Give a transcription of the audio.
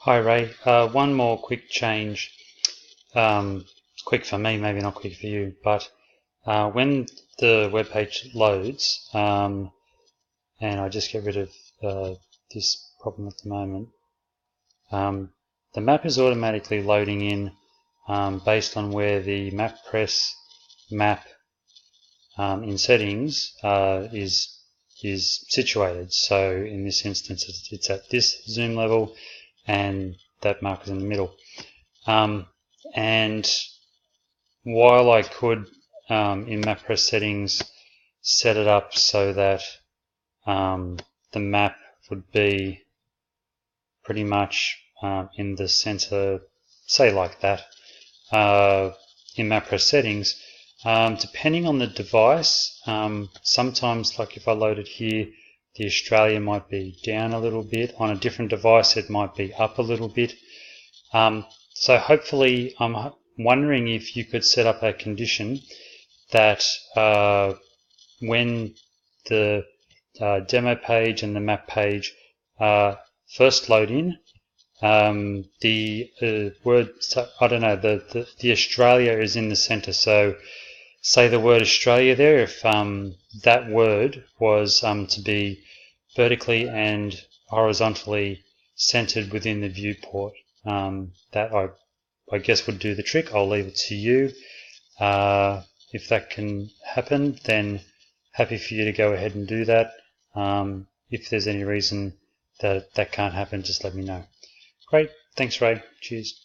Hi Ray, one more quick change. Quick for me, maybe not quick for you, but when the web page loads, and I just get rid of this problem at the moment, the map is automatically loading in based on where the MapPress map in settings is situated. So in this instance, it's at this zoom level, and that marker's in the middle. And while I could in MapPress settings set it up so that the map would be pretty much in the center, say like that, in MapPress settings, depending on the device, sometimes like if I load it here, the Australia might be down a little bit. On a different device it might be up a little bit. So hopefully, I'm wondering if you could set up a condition that when the demo page and the map page first load in, the word, I don't know, the Australia is in the center. So say the word Australia there, if that word was to be vertically and horizontally centered within the viewport, that I guess would do the trick. I'll leave it to you. If that can happen, then happy for you to go ahead and do that. If there's any reason that that can't happen, just let me know. Great. Thanks, Ray. Cheers.